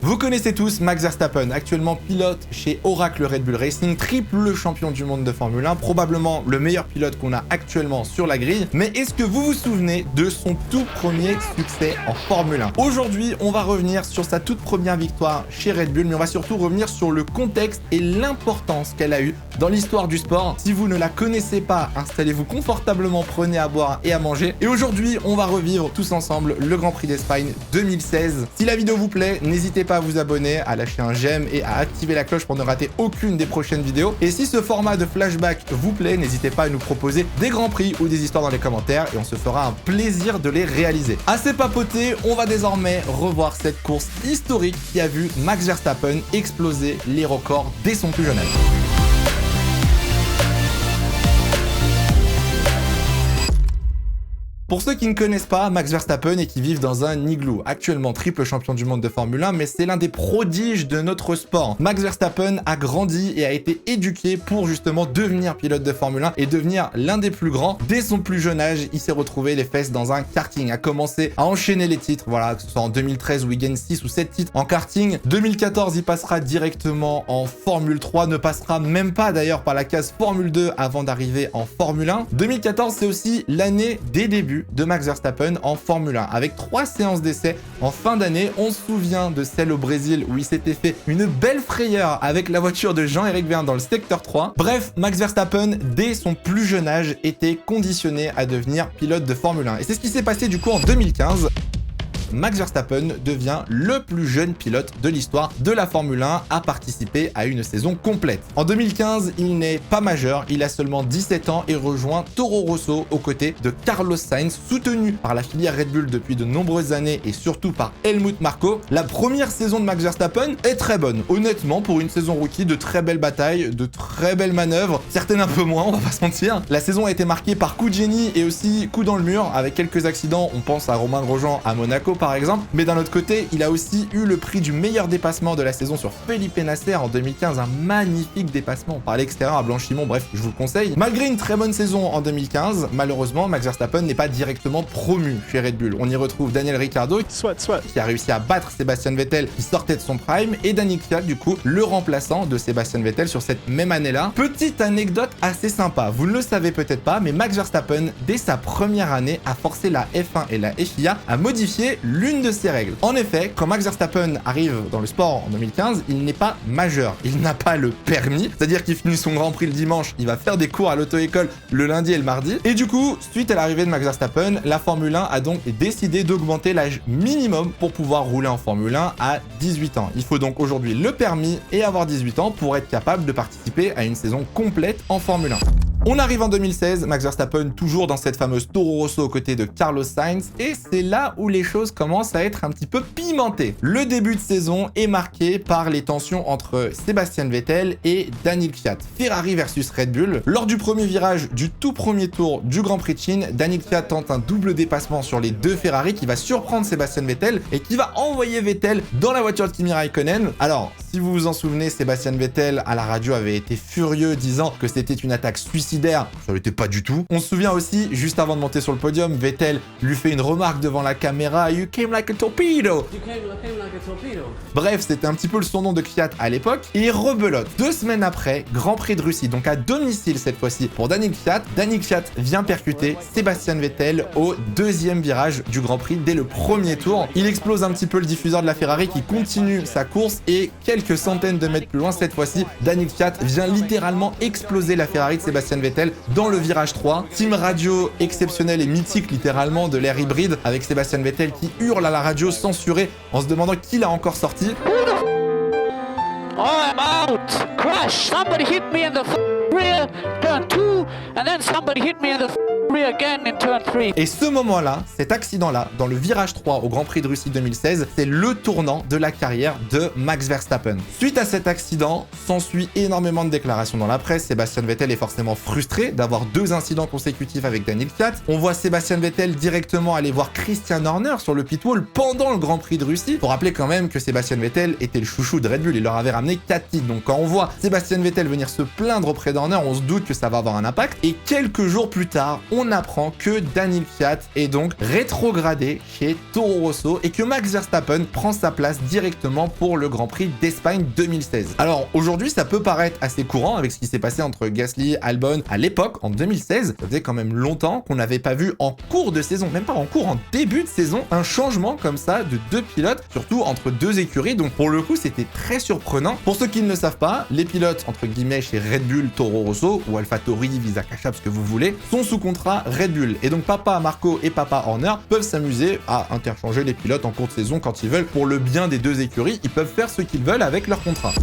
Vous connaissez tous Max Verstappen, actuellement pilote chez Oracle Red Bull Racing, triple champion du monde de Formule 1, probablement le meilleur pilote qu'on a actuellement sur la grille. Mais est-ce que vous vous souvenez de son tout premier succès en Formule 1? Aujourd'hui, on va revenir sur sa toute première victoire chez Red Bull, mais on va surtout revenir sur le contexte et l'importance qu'elle a eue dans l'histoire du sport. Si vous ne la connaissez pas, installez-vous confortablement, prenez à boire et à manger. Et aujourd'hui, on va revivre tous ensemble le Grand Prix d'Espagne 2016. Si la vidéo vous plaît, n'hésitez pas à vous abonner, à lâcher un j'aime et à activer la cloche pour ne rater aucune des prochaines vidéos. Et si ce format de flashback vous plaît, n'hésitez pas à nous proposer des grands prix ou des histoires dans les commentaires et on se fera un plaisir de les réaliser. Assez papoté, on va désormais revoir cette course historique qui a vu Max Verstappen exploser les records dès son plus jeune âge. Pour ceux qui ne connaissent pas Max Verstappen et qui vivent dans un igloo, actuellement triple champion du monde de Formule 1, mais c'est l'un des prodiges de notre sport. Max Verstappen a grandi et a été éduqué pour justement devenir pilote de Formule 1 et devenir l'un des plus grands. Dès son plus jeune âge, il s'est retrouvé les fesses dans un karting, a commencé à enchaîner les titres, voilà, que ce soit en 2013 où il gagne 6 ou 7 titres en karting. 2014, il passera directement en Formule 3, ne passera même pas d'ailleurs par la case Formule 2 avant d'arriver en Formule 1. 2014, c'est aussi l'année des débuts de Max Verstappen en Formule 1 avec 3 séances d'essai en fin d'année. On se souvient de celle au Brésil où il s'était fait une belle frayeur avec la voiture de Jean-Éric Vergne dans le secteur 3. Bref, Max Verstappen dès son plus jeune âge était conditionné à devenir pilote de Formule 1 et c'est ce qui s'est passé du coup en 2015. Max Verstappen devient le plus jeune pilote de l'histoire de la Formule 1 à participer à une saison complète. En 2015, il n'est pas majeur, il a seulement 17 ans et rejoint Toro Rosso aux côtés de Carlos Sainz, soutenu par la filière Red Bull depuis de nombreuses années et surtout par Helmut Marko. La première saison de Max Verstappen est très bonne, honnêtement, pour une saison rookie, de très belles batailles, de très belles manœuvres, certaines un peu moins, on va pas se mentir. La saison a été marquée par coups de génie et aussi coups dans le mur, avec quelques accidents, on pense à Romain Grosjean à Monaco par exemple, mais d'un autre côté, il a aussi eu le prix du meilleur dépassement de la saison sur Felipe Nasser en 2015, un magnifique dépassement par l'extérieur à Blanchimont, bref, je vous le conseille. Malgré une très bonne saison en 2015, malheureusement, Max Verstappen n'est pas directement promu chez Red Bull. On y retrouve Daniel Ricciardo, qui a réussi à battre Sebastian Vettel qui sortait de son prime, et Daniil Kvyat, du coup, le remplaçant de Sebastian Vettel sur cette même année-là. Petite anecdote assez sympa, vous ne le savez peut-être pas, mais Max Verstappen, dès sa première année, a forcé la F1 et la FIA à modifier l'une de ses règles. En effet, quand Max Verstappen arrive dans le sport en 2015, il n'est pas majeur, il n'a pas le permis, c'est-à-dire qu'il finit son Grand Prix le dimanche, il va faire des cours à l'auto-école le lundi et le mardi, et du coup, suite à l'arrivée de Max Verstappen, la Formule 1 a donc décidé d'augmenter l'âge minimum pour pouvoir rouler en Formule 1 à 18 ans. Il faut donc aujourd'hui le permis et avoir 18 ans pour être capable de participer à une saison complète en Formule 1. On arrive en 2016, Max Verstappen toujours dans cette fameuse Toro Rosso aux côtés de Carlos Sainz, et c'est là où les choses commencent à être un petit peu pimentées. Le début de saison est marqué par les tensions entre Sebastian Vettel et Daniil Kvyat. Ferrari versus Red Bull. Lors du premier virage du tout premier tour du Grand Prix de Chine, Daniil Kvyat tente un double dépassement sur les deux Ferrari qui va surprendre Sebastian Vettel et qui va envoyer Vettel dans la voiture de Kimi Raikkonen. Alors, si vous vous en souvenez, Sebastian Vettel à la radio avait été furieux disant que c'était une attaque suicidaire. Ça l'était pas du tout. On se souvient aussi, juste avant de monter sur le podium, Vettel lui fait une remarque devant la caméra. You came like a torpedo. You came like a torpedo. Bref, c'était un petit peu le surnom de Kvyat à l'époque. Et rebelote. 2 semaines après, Grand Prix de Russie, donc à domicile cette fois-ci pour Daniil Kvyat. Daniil Kvyat vient percuter Sebastian Vettel au deuxième virage du Grand Prix dès le premier tour. Il explose un petit peu le diffuseur de la Ferrari qui continue sa course et quelques centaines de mètres plus loin cette fois-ci, Daniil Kvyat vient littéralement exploser la Ferrari de Sebastian Vettel dans le virage 3. Team radio exceptionnel et mythique littéralement de l'ère hybride avec Sebastian Vettel qui hurle à la radio censurée en se demandant qui l'a encore sorti. Oh, I'm out! Crash! Somebody hit me in the rear, turn 2, and then somebody hit me in the rear again in turn 3. Et ce moment-là, cet accident-là, dans le virage 3 au Grand Prix de Russie 2016, c'est le tournant de la carrière de Max Verstappen. Suite à cet accident, s'ensuit énormément de déclarations dans la presse. Sébastien Vettel est forcément frustré d'avoir 2 incidents consécutifs avec Daniil Kvyat. On voit Sébastien Vettel directement aller voir Christian Horner sur le pit wall pendant le Grand Prix de Russie. Faut rappeler quand même que Sébastien Vettel était le chouchou de Red Bull, il leur avait ramené 4 titres. Donc quand on voit Sébastien Vettel venir se plaindre auprès d'Horner, on se doute que ça va avoir un impact. Et quelques jours plus tard, on apprend que Daniil Kvyat est donc rétrogradé chez Toro Rosso et que Max Verstappen prend sa place directement pour le Grand Prix d'Espagne 2016. Alors aujourd'hui, ça peut paraître assez courant avec ce qui s'est passé entre Gasly, Albon à l'époque, en 2016. Ça faisait quand même longtemps qu'on n'avait pas vu en cours de saison, même pas en cours, en début de saison, un changement comme ça de deux pilotes, surtout entre deux écuries. Donc pour le coup, c'était très surprenant. Pour ceux qui ne le savent pas, les pilotes entre guillemets chez Red Bull, Toro Rosso ou AlphaTauri, Visa Kacha, ce que vous voulez, sont sous contrat Red Bull. Et donc papa Marco et papa Horner peuvent s'amuser à interchanger les pilotes en cours de saison quand ils veulent. Pour le bien des deux écuries, ils peuvent faire ce qu'ils veulent avec leur contrat.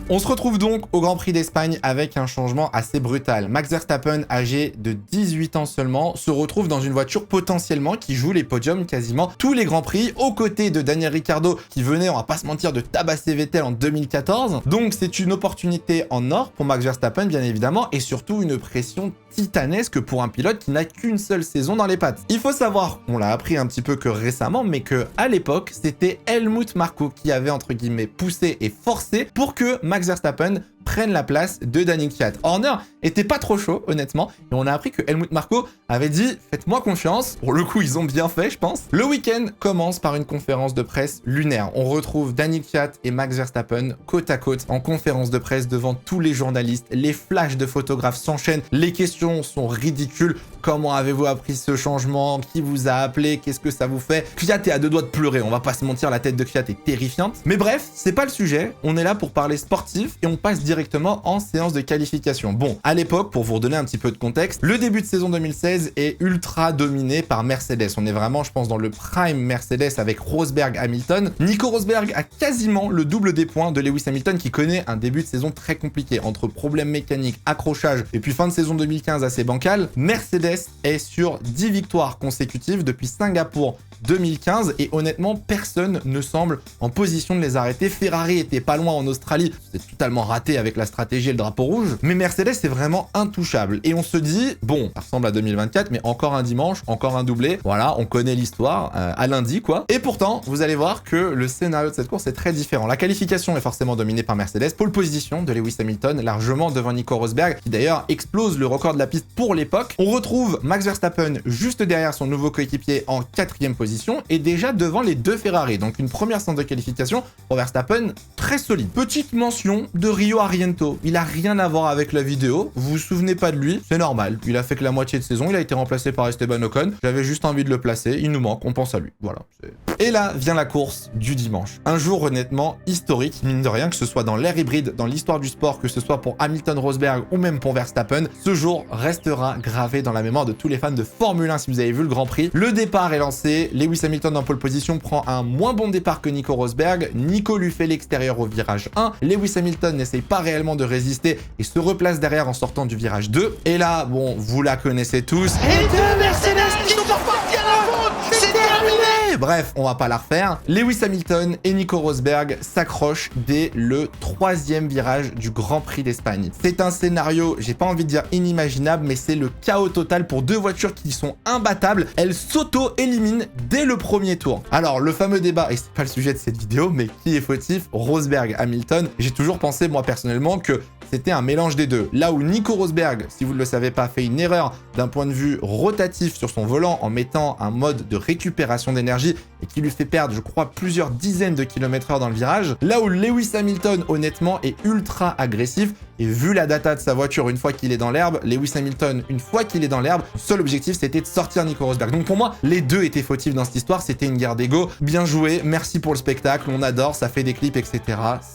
On se retrouve donc au Grand Prix d'Espagne avec un changement assez brutal. Max Verstappen, âgé de 18 ans seulement, se retrouve dans une voiture potentiellement qui joue les podiums quasiment tous les Grands Prix, aux côtés de Daniel Ricciardo qui venait, on va pas se mentir, de tabasser Vettel en 2014. Donc c'est une opportunité en or pour Max Verstappen bien évidemment, et surtout une pression titanesque pour un pilote qui n'a qu'une seule saison dans les pattes. Il faut savoir, on l'a appris un petit peu que récemment, mais que à l'époque, c'était Helmut Marko qui avait entre guillemets poussé et forcé pour que Max Verstappen prenne la place de Daniil Kvyat. Horner était pas trop chaud, honnêtement, et on a appris que Helmut Marko avait dit « Faites-moi confiance ». Pour le coup, ils ont bien fait, je pense. Le week-end commence par une conférence de presse lunaire. On retrouve Daniil Kvyat et Max Verstappen côte à côte en conférence de presse devant tous les journalistes. Les flashs de photographes s'enchaînent, les questions sont ridicules. Comment avez-vous appris ce changement? Qui vous a appelé? Qu'est-ce que ça vous fait? Kvyat est à deux doigts de pleurer, on va pas se mentir, la tête de Kvyat est terrifiante. Mais bref, c'est pas le sujet, on est là pour parler sportif et on passe directement en séance de qualification. Bon, à l'époque, pour vous redonner un petit peu de contexte, le début de saison 2016 est ultra dominé par Mercedes. On est vraiment, je pense, dans le prime Mercedes avec Rosberg, Hamilton. Nico Rosberg a quasiment le double des points de Lewis Hamilton qui connaît un début de saison très compliqué. Entre problèmes mécaniques, accrochage et puis fin de saison 2015 assez bancale, Mercedes est sur 10 victoires consécutives depuis Singapour 2015 et honnêtement personne ne semble en position de les arrêter. Ferrari était pas loin en Australie, c'est totalement raté avec la stratégie et le drapeau rouge, mais Mercedes est vraiment intouchable et on se dit bon, ça ressemble à 2024 mais encore un dimanche, encore un doublé, voilà, on connaît l'histoire, à lundi quoi. Et pourtant vous allez voir que le scénario de cette course est très différent. La qualification est forcément dominée par Mercedes, pole position de Lewis Hamilton largement devant Nico Rosberg qui d'ailleurs explose le record de la piste pour l'époque. On retrouve Max Verstappen juste derrière son nouveau coéquipier en 4e position et déjà devant les deux Ferrari. Donc une première séance de qualification pour Verstappen très solide. Petite mention de Rio Ariento. Il a rien à voir avec la vidéo. Vous vous souvenez pas de lui? C'est normal. Il a fait que la moitié de saison. Il a été remplacé par Esteban Ocon. J'avais juste envie de le placer. Il nous manque. On pense à lui. Voilà. Et là vient la course du dimanche. Un jour honnêtement historique. Mine de rien, que ce soit dans l'ère hybride, dans l'histoire du sport, que ce soit pour Hamilton, Rosberg ou même pour Verstappen, ce jour restera gravé dans la mémoire de tous les fans de Formule 1 si vous avez vu le Grand Prix. Le départ est lancé. Lewis Hamilton en pole position prend un moins bon départ que Nico Rosberg. Nico lui fait l'extérieur au virage 1. Lewis Hamilton n'essaye pas réellement de résister et se replace derrière en sortant du virage 2. Et là, bon, vous la connaissez tous. Et deux Mercedes qui sont partis à la faute. C'est terminé. Bref, on va pas la refaire. Lewis Hamilton et Nico Rosberg s'accrochent dès le 3e virage du Grand Prix d'Espagne. C'est un scénario, j'ai pas envie de dire inimaginable, mais c'est le chaos total pour deux voitures qui sont imbattables. Elles s'auto-éliminent dès le premier tour. Alors, le fameux débat, et c'est pas le sujet de cette vidéo, mais qui est fautif? Rosberg, Hamilton. J'ai toujours pensé, moi personnellement, que c'était un mélange des deux. Là où Nico Rosberg, si vous ne le savez pas, fait une erreur d'un point de vue rotatif sur son volant en mettant un mode de récupération d'énergie et qui lui fait perdre, je crois, plusieurs dizaines de kilomètres/heure dans le virage. Là où Lewis Hamilton, honnêtement, est ultra agressif. Et vu la data de sa voiture une fois qu'il est dans l'herbe, Lewis Hamilton, une fois qu'il est dans l'herbe, son seul objectif c'était de sortir Nico Rosberg. Donc pour moi, les deux étaient fautifs dans cette histoire, c'était une guerre d'ego. Bien joué, merci pour le spectacle, on adore, ça fait des clips, etc.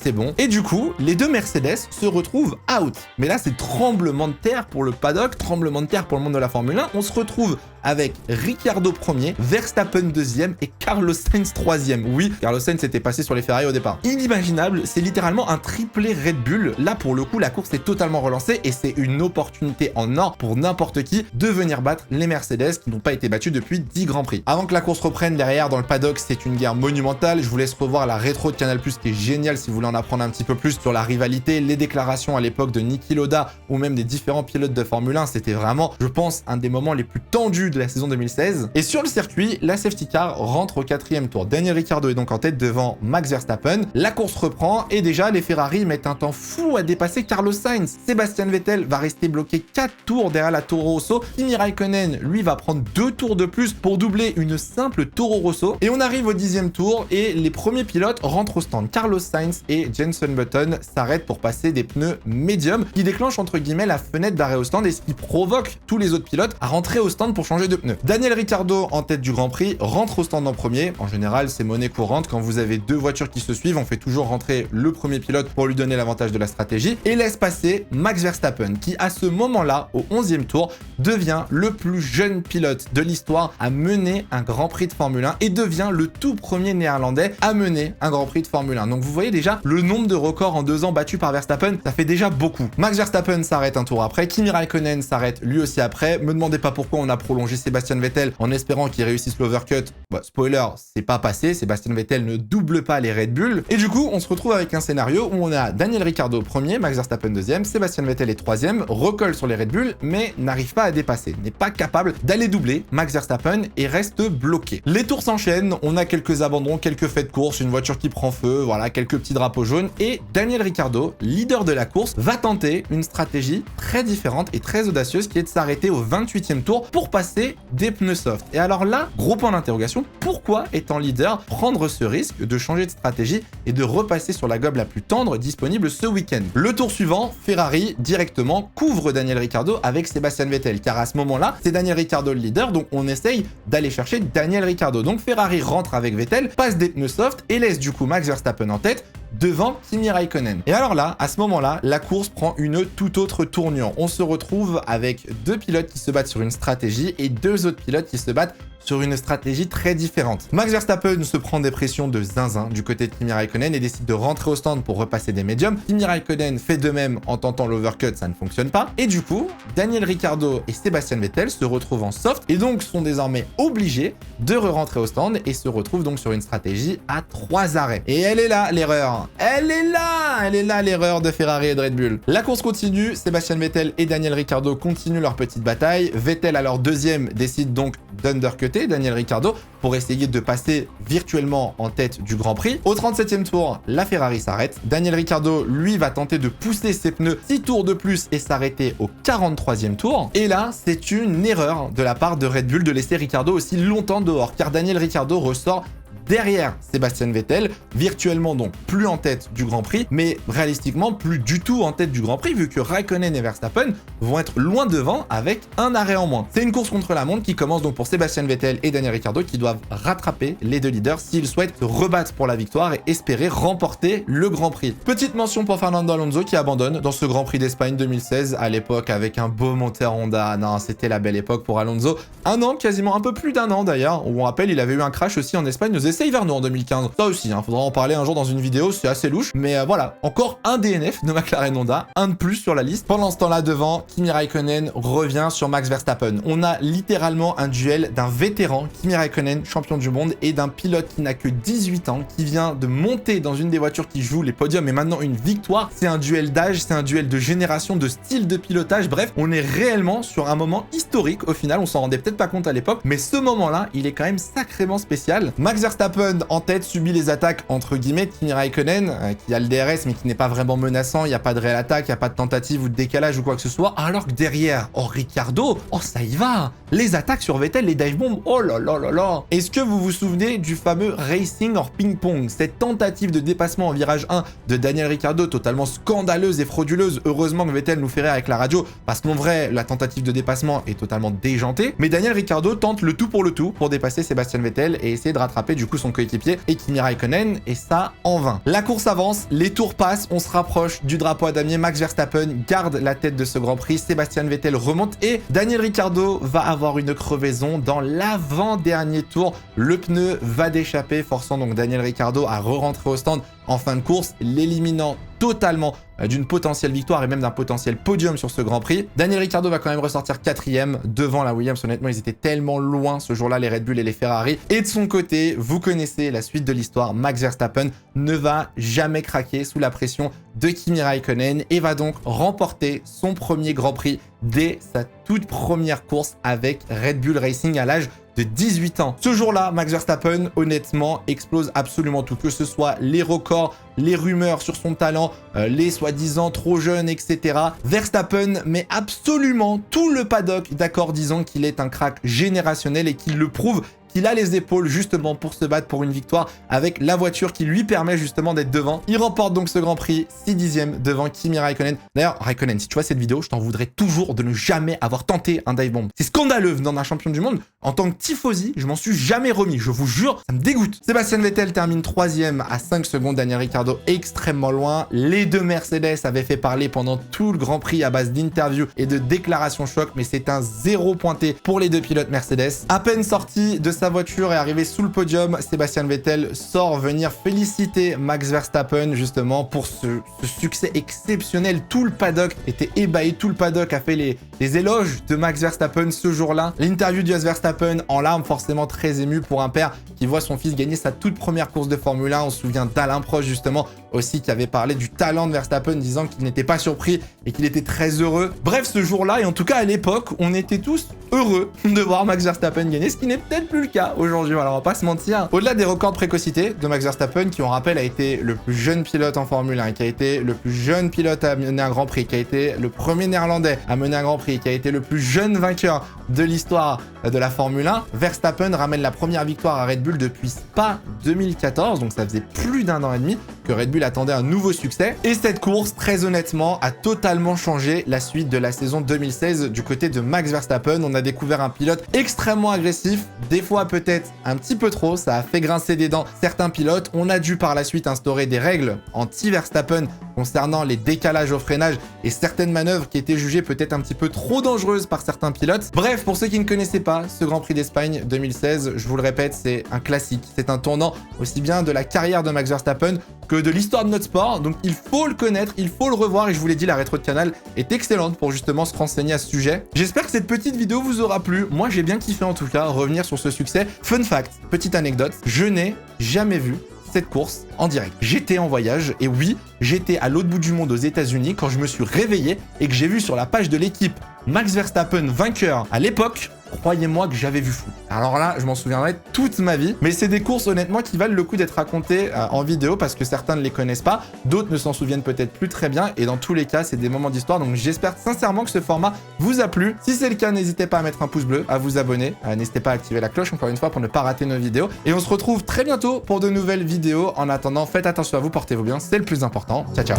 C'est bon. Et du coup, les deux Mercedes se retrouvent out. Mais là, c'est tremblement de terre pour le paddock, tremblement de terre pour le monde de la Formule 1. On se retrouve avec Ricciardo 1er, Verstappen 2e et Carlos Sainz 3e. Oui, Carlos Sainz était passé sur les Ferrari au départ. Inimaginable, c'est littéralement un triplé Red Bull. Là, pour le coup, la course est totalement relancée et c'est une opportunité en or pour n'importe qui de venir battre les Mercedes qui n'ont pas été battus depuis 10 Grands Prix. Avant que la course reprenne derrière dans le paddock, c'est une guerre monumentale. Je vous laisse revoir la rétro de Canal+ qui est géniale si vous voulez en apprendre un petit peu plus sur la rivalité, les déclarations à l'époque de Niki Lauda ou même des différents pilotes de Formule 1. C'était vraiment, je pense, un des moments les plus tendus de la saison 2016. Et sur le circuit, la safety car rentre au 4e tour. Daniel Ricciardo est donc en tête devant Max Verstappen. La course reprend et déjà les Ferrari mettent un temps fou à dépasser Carlos Sainz. Sébastien Vettel va rester bloqué 4 tours derrière la Toro Rosso. Kimi Raikkonen, lui, va prendre 2 tours de plus pour doubler une simple Toro Rosso. Et on arrive au 10e tour et les premiers pilotes rentrent au stand. Carlos Sainz et Jenson Button s'arrêtent pour passer des pneus médiums qui déclenchent entre guillemets la fenêtre d'arrêt au stand et ce qui provoque tous les autres pilotes à rentrer au stand pour changer de pneus. Daniel Ricciardo, en tête du Grand Prix, rentre au stand en premier. En général, c'est monnaie courante. Quand vous avez deux voitures qui se suivent, on fait toujours rentrer le premier pilote pour lui donner l'avantage de la stratégie et laisse passer Max Verstappen qui, à ce moment-là, au 11e tour, devient le plus jeune pilote de l'histoire à mener un Grand Prix de Formule 1 et devient le tout premier néerlandais à mener un Grand Prix de Formule 1. Donc vous voyez déjà le nombre de records en 2 ans battus par Verstappen, ça fait déjà beaucoup. Max Verstappen s'arrête un tour après, Kimi Raikkonen s'arrête lui aussi après. Me demandez pas pourquoi on a prolongé Sébastien Vettel en espérant qu'il réussisse l'overcut. Bah, spoiler, c'est pas passé, Sébastien Vettel ne double pas les Red Bull. Et du coup, on se retrouve avec un scénario où on a Daniel Ricciardo premier, Max Verstappen deuxième, Sébastien Vettel est troisième, recolle sur les Red Bull, mais n'arrive pas à dépasser, n'est pas capable d'aller doubler Max Verstappen et reste bloqué. Les tours s'enchaînent, on a quelques abandons, quelques faits de course, une voiture qui prend feu, voilà, quelques petits drapeaux jaunes, et Daniel Ricciardo, leader de la course, va tenter une stratégie très différente et très audacieuse qui est de s'arrêter au 28e tour pour passer des pneus soft. Et alors là, gros point d'interrogation, pourquoi étant leader prendre ce risque de changer de stratégie et de repasser sur la gobe la plus tendre disponible ce week-end? Le tour suivant, Ferrari directement couvre Daniel Ricciardo avec Sébastien Vettel, car à ce moment-là, c'est Daniel Ricciardo le leader, donc on essaye d'aller chercher Daniel Ricciardo. Donc Ferrari rentre avec Vettel, passe des pneus soft et laisse du coup Max Verstappen en tête devant Kimi Raikkonen. Et alors là, à ce moment-là, la course prend une toute autre tournure. On se retrouve avec deux pilotes qui se battent sur une stratégie et deux autres pilotes qui se battent sur une stratégie très différente. Max Verstappen se prend des pressions de zinzin du côté de Kimi Raikkonen et décide de rentrer au stand pour repasser des médiums. Kimi Raikkonen fait de même en tentant l'overcut, ça ne fonctionne pas. Et du coup, Daniel Ricciardo et Sébastien Vettel se retrouvent en soft et donc sont désormais obligés de re-rentrer au stand et se retrouvent donc sur une stratégie à 3 arrêts. Et elle est là, l'erreur. Elle est là, l'erreur de Ferrari et de Red Bull. La course continue, Sébastien Vettel et Daniel Ricciardo continuent leur petite bataille. Vettel, alors deuxième, décide donc d'undercutter Daniel Ricciardo pour essayer de passer virtuellement en tête du Grand Prix. Au 37e tour, la Ferrari s'arrête. Daniel Ricciardo, lui, va tenter de pousser ses pneus 6 tours de plus et s'arrêter au 43e tour. Et là, c'est une erreur de la part de Red Bull de laisser Ricciardo aussi longtemps dehors, car Daniel Ricciardo ressort derrière Sébastien Vettel, virtuellement donc plus en tête du Grand Prix, mais réalistiquement plus du tout en tête du Grand Prix, vu que Raikkonen et Verstappen vont être loin devant avec un arrêt en moins. C'est une course contre la montre qui commence donc pour Sébastien Vettel et Daniel Ricciardo qui doivent rattraper les deux leaders s'ils souhaitent se rebattre pour la victoire et espérer remporter le Grand Prix. Petite mention pour Fernando Alonso qui abandonne dans ce Grand Prix d'Espagne 2016 à l'époque avec un beau moteur Honda. Non, c'était la belle époque pour Alonso. Un an, quasiment un peu plus d'un an d'ailleurs, où on rappelle il avait eu un crash aussi en Espagne aux essais hivernaux en 2015. Ça aussi, faudra en parler un jour dans une vidéo, c'est assez louche. Mais voilà, encore un DNF de McLaren Honda, un de plus sur la liste. Pendant ce temps-là, devant, Kimi Raikkonen revient sur Max Verstappen. On a littéralement un duel d'un vétéran, Kimi Raikkonen, champion du monde, et d'un pilote qui n'a que 18 ans, qui vient de monter dans une des voitures qui joue les podiums et maintenant une victoire. C'est un duel d'âge, c'est un duel de génération, de style de pilotage. Bref, on est réellement sur un moment historique au final. On s'en rendait peut-être pas compte à l'époque, mais ce moment-là, il est quand même sacrément spécial. Max Verstappen en tête subit les attaques entre guillemets de Kimi Raikkonen qui a le DRS mais qui n'est pas vraiment menaçant, il n'y a pas de réelle attaque, il n'y a pas de tentative ou de décalage ou quoi que ce soit, alors que derrière, Ricciardo, ça y va, les attaques sur Vettel, les dive bombs, oh là là là là. Est-ce que vous vous souvenez du fameux racing or ping-pong, cette tentative de dépassement en virage 1 de Daniel Ricciardo, totalement scandaleuse et frauduleuse? Heureusement que Vettel nous fait rire avec la radio, parce qu'en vrai, la tentative de dépassement est totalement déjantée, mais Daniel Ricciardo tente le tout pour dépasser Sébastien Vettel et essayer de rattraper du coup son coéquipier et Kimi Raikkonen, et ça en vain. La course avance, les tours passent, on se rapproche du drapeau à damier. Max Verstappen garde la tête de ce Grand Prix, Sébastien Vettel remonte et Daniel Ricciardo va avoir une crevaison dans l'avant-dernier tour. Le pneu va d'échapper, forçant donc Daniel Ricciardo à re-rentrer au stand en fin de course, l'éliminant totalement d'une potentielle victoire et même d'un potentiel podium sur ce Grand Prix. Daniel Ricciardo va quand même ressortir 4e devant la Williams. Honnêtement, ils étaient tellement loin ce jour-là, les Red Bull et les Ferrari. Et de son côté, vous connaissez la suite de l'histoire. Max Verstappen ne va jamais craquer sous la pression de Kimi Raikkonen et va donc remporter son premier Grand Prix dès sa toute première course avec Red Bull Racing à l'âge de 18 ans. Ce jour-là, Max Verstappen, honnêtement, explose absolument tout. Que ce soit les records, les rumeurs sur son talent, les soi-disant trop jeunes, etc. Verstappen met absolument tout le paddock d'accord disant qu'il est un crack générationnel et qu'il le prouve. Il a les épaules justement pour se battre pour une victoire avec la voiture qui lui permet justement d'être devant. Il remporte donc ce Grand Prix 6/10 devant Kimi Raikkonen. D'ailleurs, Raikkonen, si tu vois cette vidéo, je t'en voudrais toujours de ne jamais avoir tenté un dive bomb. C'est scandaleux venant d'un champion du monde. En tant que tifosi, je m'en suis jamais remis. Je vous jure, ça me dégoûte. Sébastien Vettel termine 3e à 5 secondes. Daniel Ricciardo extrêmement loin. Les deux Mercedes avaient fait parler pendant tout le Grand Prix à base d'interviews et de déclarations choc, mais c'est un 0 pointé pour les deux pilotes Mercedes. À peine sorti de sa voiture et arrivé sous le podium, Sébastien Vettel sort venir féliciter Max Verstappen justement pour ce succès exceptionnel. Tout le paddock était ébahi, tout le paddock a fait les éloges de Max Verstappen ce jour-là. L'interview de Verstappen en larmes, forcément très ému pour un père qui voit son fils gagner sa toute première course de Formule 1. On se souvient d'Alain Prost justement aussi qui avait parlé du talent de Verstappen disant qu'il n'était pas surpris et qu'il était très heureux. Bref, ce jour-là, et en tout cas à l'époque, on était tous heureux de voir Max Verstappen gagner, ce qui n'est peut-être plus le cas aujourd'hui, alors on va pas se mentir. Au-delà des records de précocité de Max Verstappen, qui on rappelle a été le plus jeune pilote en Formule 1, qui a été le plus jeune pilote à mener un Grand Prix, qui a été le premier néerlandais à mener un Grand Prix, qui a été le plus jeune vainqueur de l'histoire de la Formule 1, Verstappen ramène la première victoire à Red Bull depuis Spa 2014, donc ça faisait plus d'1 an et demi que Red Bull attendait un nouveau succès. Et cette course, très honnêtement, a totalement changé la suite de la saison 2016 du côté de Max Verstappen. On a découvert un pilote extrêmement agressif, des fois peut-être un petit peu trop, ça a fait grincer des dents certains pilotes. On a dû par la suite instaurer des règles anti-Verstappen concernant les décalages au freinage et certaines manœuvres qui étaient jugées peut-être un petit peu trop dangereuses par certains pilotes. Bref, pour ceux qui ne connaissaient pas ce Grand Prix d'Espagne 2016, je vous le répète, c'est un classique. C'est un tournant aussi bien de la carrière de Max Verstappen que de l'histoire de notre sport. Donc il faut le connaître, il faut le revoir et je vous l'ai dit, la rétro de canal est excellente pour justement se renseigner à ce sujet. J'espère que cette petite vidéo vous aura plu. Moi, j'ai bien kiffé en tout cas revenir sur ce succès. Fun fact, petite anecdote, je n'ai jamais vu cette course en direct. J'étais en voyage et oui, j'étais à l'autre bout du monde aux États-Unis quand je me suis réveillé et que j'ai vu sur la page de l'équipe Max Verstappen vainqueur à l'époque. Croyez-moi que j'avais vu fou. Alors là, je m'en souviendrai toute ma vie. Mais c'est des courses, honnêtement, qui valent le coup d'être racontées en vidéo parce que certains ne les connaissent pas. D'autres ne s'en souviennent peut-être plus très bien. Et dans tous les cas, c'est des moments d'histoire. Donc j'espère sincèrement que ce format vous a plu. Si c'est le cas, n'hésitez pas à mettre un pouce bleu, à vous abonner. N'hésitez pas à activer la cloche, encore une fois, pour ne pas rater nos vidéos. Et on se retrouve très bientôt pour de nouvelles vidéos. En attendant, faites attention à vous, portez-vous bien. C'est le plus important. Ciao, ciao.